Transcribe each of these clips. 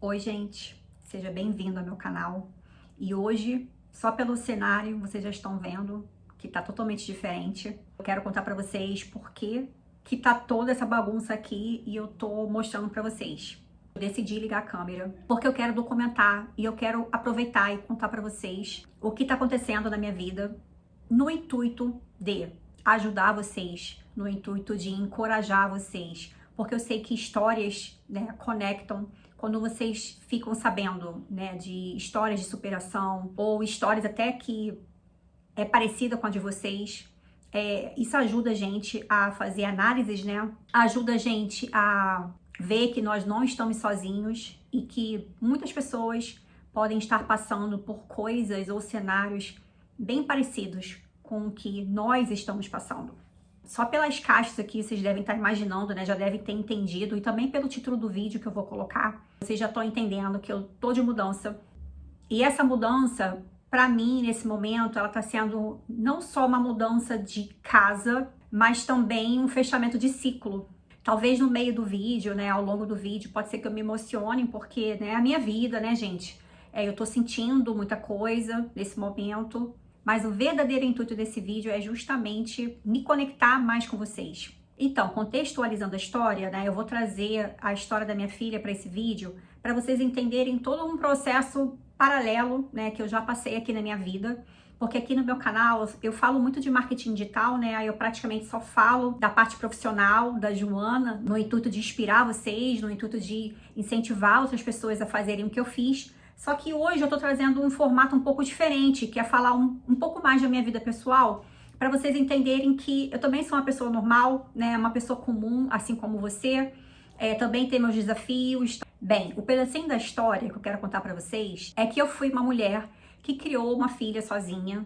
Oi, gente, seja bem-vindo ao meu canal. E hoje, só pelo cenário, vocês já estão vendo que tá totalmente diferente. Eu quero contar pra vocês por que tá toda essa bagunça aqui e eu tô mostrando pra vocês. Eu decidi ligar a câmera porque eu quero documentar e eu quero aproveitar e contar pra vocês o que tá acontecendo na minha vida no intuito de ajudar vocês, no intuito de encorajar vocês, porque eu sei que histórias, né, conectam. Quando vocês ficam sabendo, né, de histórias de superação ou histórias até que é parecida com a de vocês, isso ajuda a gente a fazer análises, né? Ajuda a gente a ver que nós não estamos sozinhos e que muitas pessoas podem estar passando por coisas ou cenários bem parecidos com o que nós estamos passando. Só pelas caixas aqui, vocês devem estar imaginando, né? Já devem ter entendido. E também pelo título do vídeo que eu vou colocar, vocês já estão entendendo que eu tô de mudança. E essa mudança, pra mim, nesse momento, ela tá sendo não só uma mudança de casa, mas também um fechamento de ciclo. Talvez no meio do vídeo, né? Ao longo do vídeo, pode ser que eu me emocione, porque, né? A minha vida, né, gente? Eu tô sentindo muita coisa nesse momento. Mas o verdadeiro intuito desse vídeo é justamente me conectar mais com vocês. Então, contextualizando a história, né, eu vou trazer a história da minha filha para esse vídeo, para vocês entenderem todo um processo paralelo, né, que eu já passei aqui na minha vida. Porque aqui no meu canal eu falo muito de marketing digital, né? Aí eu praticamente só falo da parte profissional da Joana, no intuito de inspirar vocês, no intuito de incentivar outras pessoas a fazerem o que eu fiz. Só que hoje eu tô trazendo um formato um pouco diferente, que é falar um pouco mais da minha vida pessoal, para vocês entenderem que eu também sou uma pessoa normal, né? Uma pessoa comum, assim como você. Também tem meus desafios. Bem, o pedacinho da história que eu quero contar para vocês é que eu fui uma mulher que criou uma filha sozinha,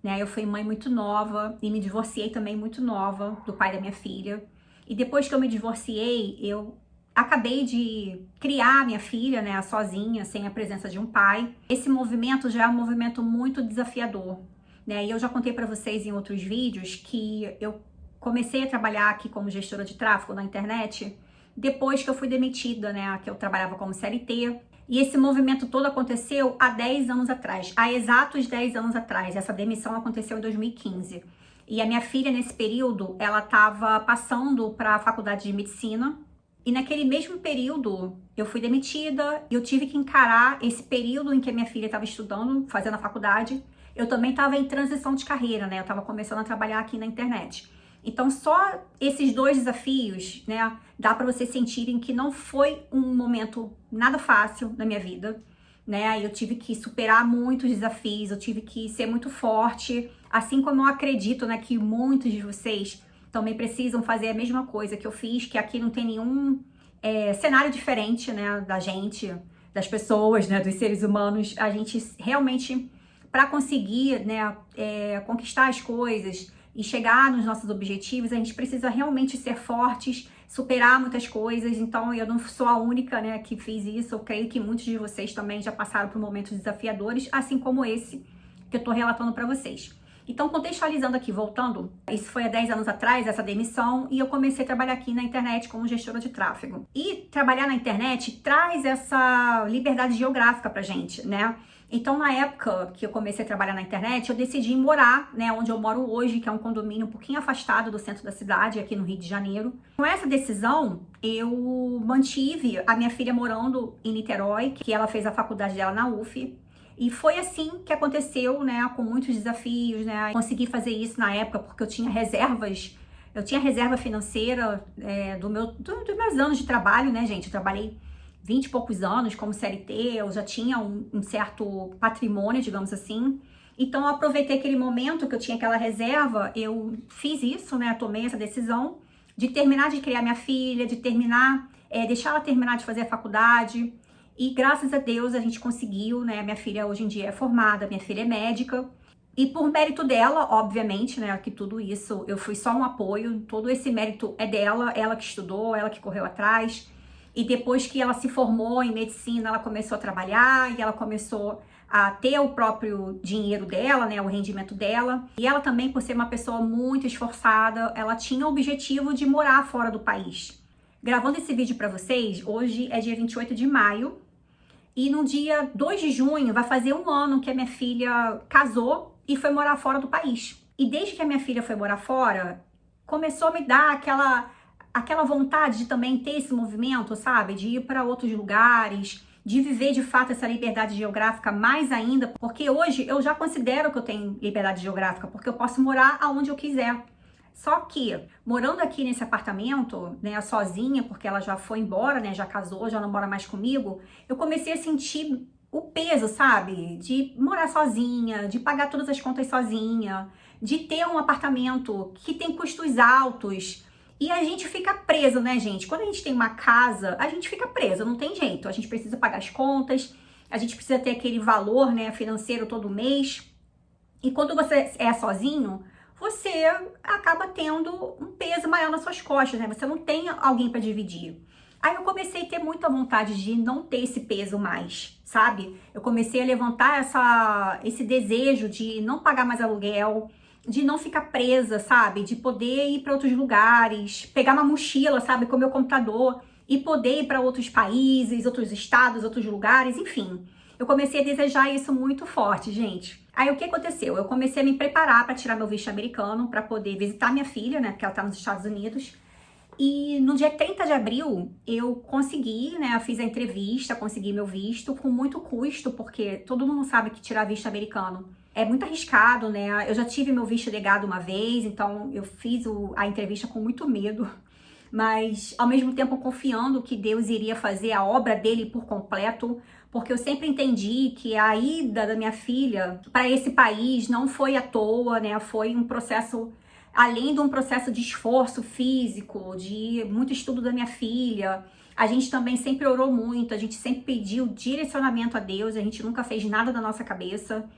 né? Eu fui mãe muito nova e me divorciei também muito nova do pai da minha filha. E depois que eu me divorciei, eu acabei de criar minha filha, né, sozinha, sem a presença de um pai. Esse movimento já é um movimento muito desafiador, né? E eu já contei para vocês em outros vídeos que eu comecei a trabalhar aqui como gestora de tráfego na internet depois que eu fui demitida, né, que eu trabalhava como CLT. E esse movimento todo aconteceu há 10 anos atrás, há exatos 10 anos atrás. Essa demissão aconteceu em 2015. E a minha filha, nesse período, ela estava passando para a faculdade de medicina. E naquele mesmo período, eu fui demitida e eu tive que encarar esse período em que a minha filha estava estudando, fazendo a faculdade. Eu também estava em transição de carreira, né? Eu estava começando a trabalhar aqui na internet. Então, só esses dois desafios, né, dá para vocês sentirem que não foi um momento nada fácil na minha vida, né? Eu tive que superar muitos desafios, eu tive que ser muito forte, assim como eu acredito, né, que muitos de vocês também precisam fazer a mesma coisa que eu fiz, que aqui não tem nenhum cenário diferente, né, da gente, das pessoas, né, dos seres humanos. A gente realmente, para conseguir, né, conquistar as coisas e chegar nos nossos objetivos, a gente precisa realmente ser fortes, superar muitas coisas. Então, eu não sou a única, né, que fiz isso. Eu creio que muitos de vocês também já passaram por momentos desafiadores, assim como esse que eu tô relatando para vocês. Então, contextualizando aqui, voltando, isso foi há 10 anos atrás, essa demissão, e eu comecei a trabalhar aqui na internet como gestora de tráfego. E trabalhar na internet traz essa liberdade geográfica pra gente, né? Então, na época que eu comecei a trabalhar na internet, eu decidi morar, né, onde eu moro hoje, que é um condomínio um pouquinho afastado do centro da cidade, aqui no Rio de Janeiro. Com essa decisão, eu mantive a minha filha morando em Niterói, que ela fez a faculdade dela na UF. E foi assim que aconteceu, né, com muitos desafios, né? Consegui fazer isso na época porque eu tinha reservas, eu tinha reserva financeira dos meus anos de trabalho, né, gente? Eu trabalhei 20 e poucos anos como CLT, eu já tinha um certo patrimônio, digamos assim. Então, eu aproveitei aquele momento que eu tinha aquela reserva, eu fiz isso, né? Tomei essa decisão de terminar de criar minha filha, de terminar, deixar ela terminar de fazer a faculdade. E graças a Deus a gente conseguiu, né? Minha filha hoje em dia é formada, minha filha é médica. E por mérito dela, obviamente, né? Que tudo isso, eu fui só um apoio, todo esse mérito é dela, ela que estudou, ela que correu atrás. E depois que ela se formou em medicina, ela começou a trabalhar e ela começou a ter o próprio dinheiro dela, né, o rendimento dela. E ela também, por ser uma pessoa muito esforçada, ela tinha o objetivo de morar fora do país. Gravando esse vídeo para vocês, hoje é dia 28 de maio, E no dia 2 de junho vai fazer 1 ano que a minha filha casou e foi morar fora do país. E desde que a minha filha foi morar fora, começou a me dar aquela vontade de também ter esse movimento, sabe? De ir para outros lugares, de viver de fato essa liberdade geográfica mais ainda, porque hoje eu já considero que eu tenho liberdade geográfica, porque eu posso morar aonde eu quiser. Só que, morando aqui nesse apartamento, né, sozinha, porque ela já foi embora, né, já casou, já não mora mais comigo, eu comecei a sentir o peso, sabe? De morar sozinha, de pagar todas as contas sozinha, de ter um apartamento que tem custos altos. E a gente fica preso, né, gente? Quando a gente tem uma casa, a gente fica preso, não tem jeito. A gente precisa pagar as contas, a gente precisa ter aquele valor, né, financeiro todo mês. E quando você é sozinho, você acaba tendo um peso maior nas suas costas, né? Você não tem alguém para dividir. Aí eu comecei a ter muita vontade de não ter esse peso mais, sabe? Eu comecei a levantar esse desejo de não pagar mais aluguel, de não ficar presa, sabe? De poder ir para outros lugares, pegar uma mochila, sabe? Com o meu computador e poder ir para outros países, outros estados, outros lugares, enfim. Eu comecei a desejar isso muito forte, gente. Aí o que aconteceu? Eu comecei a me preparar para tirar meu visto americano, para poder visitar minha filha, né? Porque ela tá nos Estados Unidos. E no dia 30 de abril, eu consegui, né? Eu fiz a entrevista, consegui meu visto com muito custo, porque todo mundo sabe que tirar visto americano é muito arriscado, né? Eu já tive meu visto negado uma vez, então eu fiz a entrevista com muito medo, mas ao mesmo tempo confiando que Deus iria fazer a obra dele por completo, porque eu sempre entendi que a ida da minha filha para esse país não foi à toa, né? Foi um processo, além de um processo de esforço físico, de muito estudo da minha filha. A gente também sempre orou muito, a gente sempre pediu direcionamento a Deus, a gente nunca fez nada da nossa cabeça.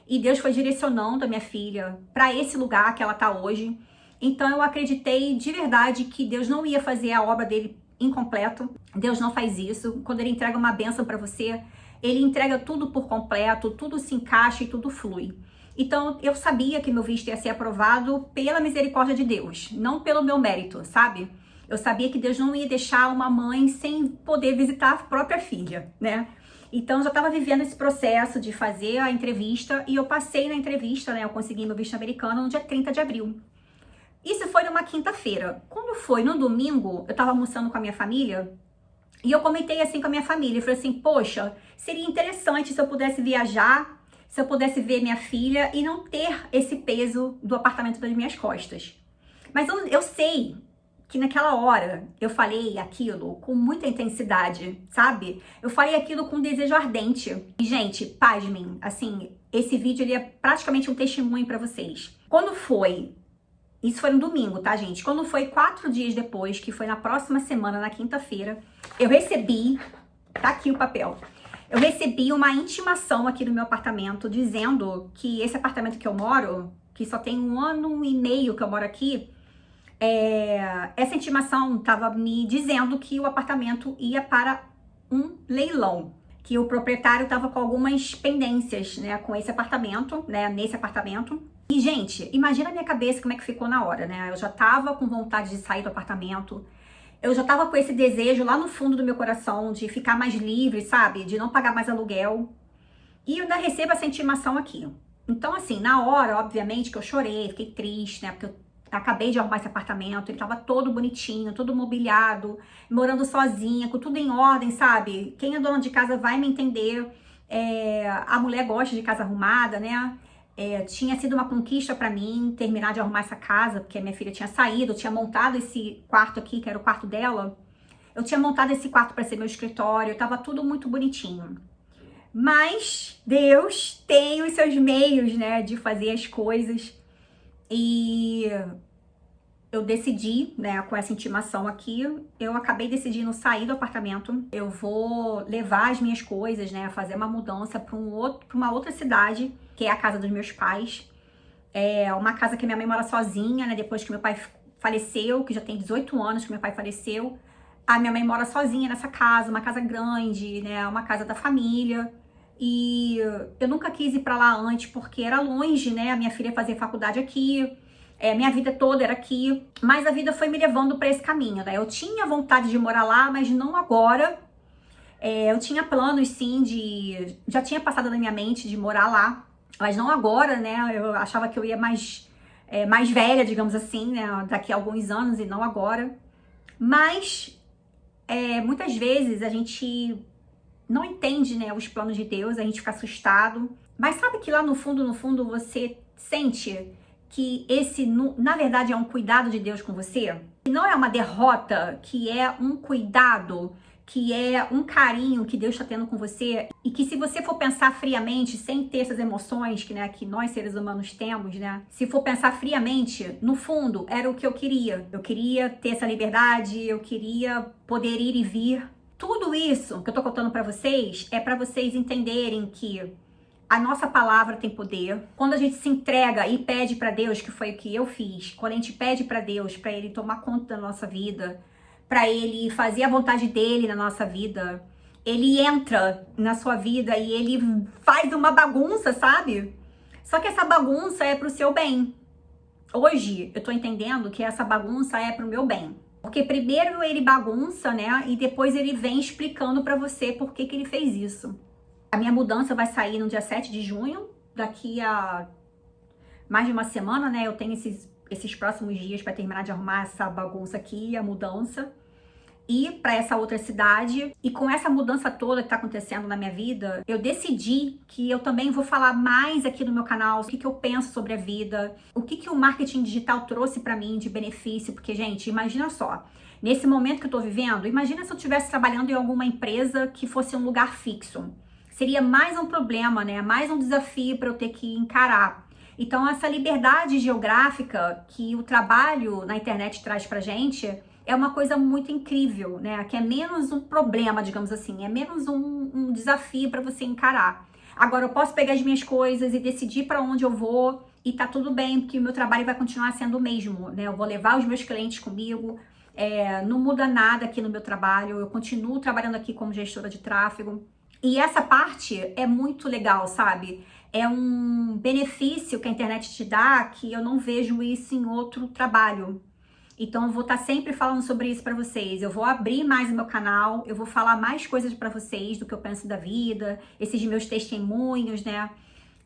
E Deus foi direcionando a minha filha para esse lugar que ela tá hoje. Então eu acreditei de verdade que Deus não ia fazer a obra dele incompleto. Deus não faz isso. Quando ele entrega uma bênção para você, ele entrega tudo por completo, tudo se encaixa e tudo flui. Então eu sabia que meu visto ia ser aprovado pela misericórdia de Deus, não pelo meu mérito, sabe? Eu sabia que Deus não ia deixar uma mãe sem poder visitar a própria filha, né? Então, eu já estava vivendo esse processo de fazer a entrevista e eu passei na entrevista, né? Eu consegui meu visto americano no dia 30 de abril. Isso foi numa quinta-feira. Quando foi no domingo, eu estava almoçando com a minha família e eu comentei assim com a minha família. Eu falei assim, poxa, seria interessante se eu pudesse viajar, se eu pudesse ver minha filha e não ter esse peso do apartamento das minhas costas. Mas eu sei que naquela hora eu falei aquilo com muita intensidade, sabe? Eu falei aquilo com desejo ardente. E, gente, pasmem, assim, esse vídeo ele é praticamente um testemunho pra vocês. Quando foi, isso foi no domingo, tá, gente? Quando foi 4 dias depois, que foi na próxima semana, na quinta-feira, eu recebi, tá aqui o papel, eu recebi uma intimação aqui no meu apartamento, dizendo que esse apartamento que eu moro, que só tem 1 ano e meio que eu moro aqui, essa intimação estava me dizendo que o apartamento ia para um leilão, que o proprietário estava com algumas pendências, né, com esse apartamento, né, nesse apartamento. E, gente, imagina a minha cabeça como é que ficou na hora, né? Eu já tava com vontade de sair do apartamento, eu já tava com esse desejo lá no fundo do meu coração de ficar mais livre, sabe? De não pagar mais aluguel. E eu ainda recebo essa intimação aqui. Então, assim, na hora, obviamente, que eu chorei, fiquei triste, né? Porque eu acabei de arrumar esse apartamento, ele tava todo bonitinho, todo mobiliado, morando sozinha, com tudo em ordem, sabe? Quem é dona de casa vai me entender. A mulher gosta de casa arrumada, né? Tinha sido uma conquista pra mim terminar de arrumar essa casa, porque a minha filha tinha saído, eu tinha montado esse quarto aqui, que era o quarto dela. Eu tinha montado esse quarto pra ser meu escritório, tava tudo muito bonitinho. Mas Deus tem os seus meios, né, de fazer as coisas. E eu decidi, né, com essa intimação aqui, eu acabei decidindo sair do apartamento. Eu vou levar as minhas coisas, né, fazer uma mudança para uma outra cidade, que é a casa dos meus pais. É uma casa que minha mãe mora sozinha, né, depois que meu pai faleceu, que já tem 18 anos que meu pai faleceu. A minha mãe mora sozinha nessa casa, uma casa grande, né, uma casa da família. E eu nunca quis ir pra lá antes porque era longe, né? A minha filha fazia faculdade aqui, minha vida toda era aqui. Mas a vida foi me levando pra esse caminho, né? Eu tinha vontade de morar lá, mas não agora. Eu tinha planos, sim, já tinha passado na minha mente de morar lá, mas não agora, né? Eu achava que eu ia mais velha, digamos assim, né? Daqui a alguns anos e não agora. Mas muitas vezes a gente não entende, né, os planos de Deus, a gente fica assustado. Mas sabe que lá no fundo, você sente que esse, na verdade, é um cuidado de Deus com você? Que não é uma derrota, que é um cuidado, que é um carinho que Deus está tendo com você. E que se você for pensar friamente, sem ter essas emoções que nós seres humanos temos, né? Se for pensar friamente, no fundo, era o que eu queria. Eu queria ter essa liberdade, eu queria poder ir e vir. Tudo isso que eu tô contando para vocês é para vocês entenderem que a nossa palavra tem poder. Quando a gente se entrega e pede para Deus, que foi o que eu fiz, quando a gente pede para Deus, para Ele tomar conta da nossa vida, para Ele fazer a vontade dele na nossa vida, Ele entra na sua vida e Ele faz uma bagunça, sabe? Só que essa bagunça é pro seu bem. Hoje eu tô entendendo que essa bagunça é pro meu bem. Porque primeiro ele bagunça, né? E depois ele vem explicando pra você por que ele fez isso. A minha mudança vai sair no dia 7 de junho. Daqui a mais de uma semana, né? Eu tenho esses próximos dias pra terminar de arrumar essa bagunça aqui, a mudança. Ir para essa outra cidade. E com essa mudança toda que tá acontecendo na minha vida, eu decidi que eu também vou falar mais aqui no meu canal o que eu penso sobre a vida, o que o marketing digital trouxe para mim de benefício, porque, gente, imagina só, nesse momento que eu tô vivendo, imagina se eu estivesse trabalhando em alguma empresa que fosse um lugar fixo. Seria mais um problema, né? Mais um desafio para eu ter que encarar. Então, essa liberdade geográfica que o trabalho na internet traz pra gente é uma coisa muito incrível, né? Que é menos um problema, digamos assim, é menos um desafio para você encarar. Agora, eu posso pegar as minhas coisas e decidir para onde eu vou e tá tudo bem, porque o meu trabalho vai continuar sendo o mesmo, né? Eu vou levar os meus clientes comigo, não muda nada aqui no meu trabalho, eu continuo trabalhando aqui como gestora de tráfego. E essa parte é muito legal, sabe? É um benefício que a internet te dá que eu não vejo isso em outro trabalho. Então eu vou estar sempre falando sobre isso para vocês. Eu vou abrir mais o meu canal, eu vou falar mais coisas para vocês do que eu penso da vida, esses meus testemunhos, né?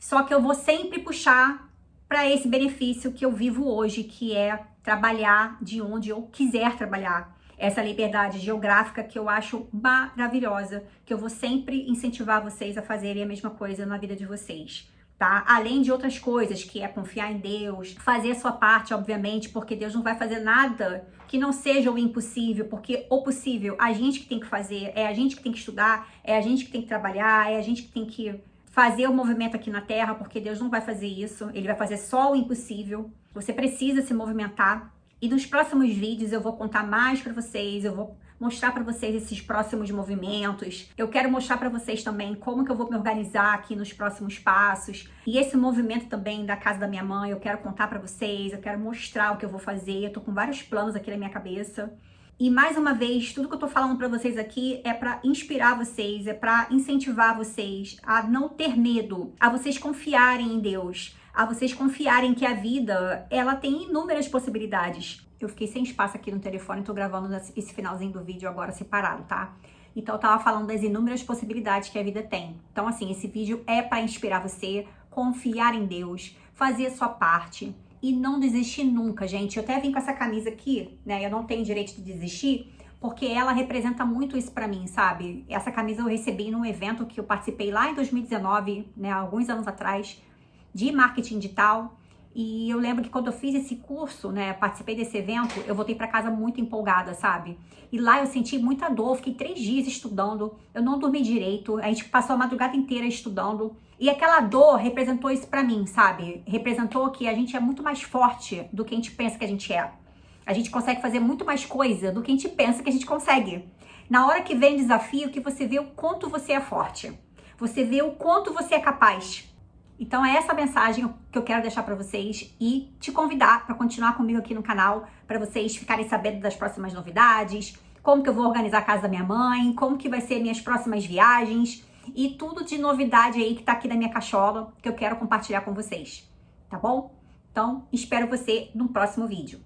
Só que eu vou sempre puxar para esse benefício que eu vivo hoje, que é trabalhar de onde eu quiser trabalhar. Essa liberdade geográfica que eu acho maravilhosa, que eu vou sempre incentivar vocês a fazerem a mesma coisa na vida de vocês. Tá? Além de outras coisas, que é confiar em Deus, fazer a sua parte, obviamente, porque Deus não vai fazer nada que não seja o impossível, porque o possível a gente que tem que fazer, é a gente que tem que estudar, é a gente que tem que trabalhar, é a gente que tem que fazer o movimento aqui na Terra, porque Deus não vai fazer isso, Ele vai fazer só o impossível. Você precisa se movimentar. E nos próximos vídeos eu vou contar mais pra vocês, eu vou mostrar para vocês esses próximos movimentos. Eu quero mostrar para vocês também como que eu vou me organizar aqui nos próximos passos. E esse movimento também da casa da minha mãe, eu quero contar para vocês, eu quero mostrar o que eu vou fazer. Eu tô com vários planos aqui na minha cabeça. E mais uma vez, tudo que eu tô falando para vocês aqui é para inspirar vocês, é para incentivar vocês a não ter medo, a vocês confiarem em Deus, a vocês confiarem que a vida, ela tem inúmeras possibilidades. Eu fiquei sem espaço aqui no telefone, tô gravando esse finalzinho do vídeo agora separado, tá? Então eu tava falando das inúmeras possibilidades que a vida tem. Então assim, esse vídeo é para inspirar você, confiar em Deus, fazer a sua parte e não desistir nunca, gente. Eu até vim com essa camisa aqui, né? Eu não tenho direito de desistir, porque ela representa muito isso pra mim, sabe? Essa camisa eu recebi num evento que eu participei lá em 2019, né? Alguns anos atrás, de marketing digital. E eu lembro que quando eu fiz esse curso, né, participei desse evento, eu voltei pra casa muito empolgada, sabe? E lá eu senti muita dor, fiquei 3 dias estudando, eu não dormi direito, a gente passou a madrugada inteira estudando. E aquela dor representou isso pra mim, sabe? Representou que a gente é muito mais forte do que a gente pensa que a gente é. A gente consegue fazer muito mais coisa do que a gente pensa que a gente consegue. Na hora que vem o desafio, que você vê o quanto você é forte. Você vê o quanto você é capaz. Então é essa mensagem que eu quero deixar para vocês e te convidar para continuar comigo aqui no canal, para vocês ficarem sabendo das próximas novidades, como que eu vou organizar a casa da minha mãe, como que vai ser minhas próximas viagens e tudo de novidade aí que tá aqui na minha cachola que eu quero compartilhar com vocês, tá bom? Então espero você no próximo vídeo.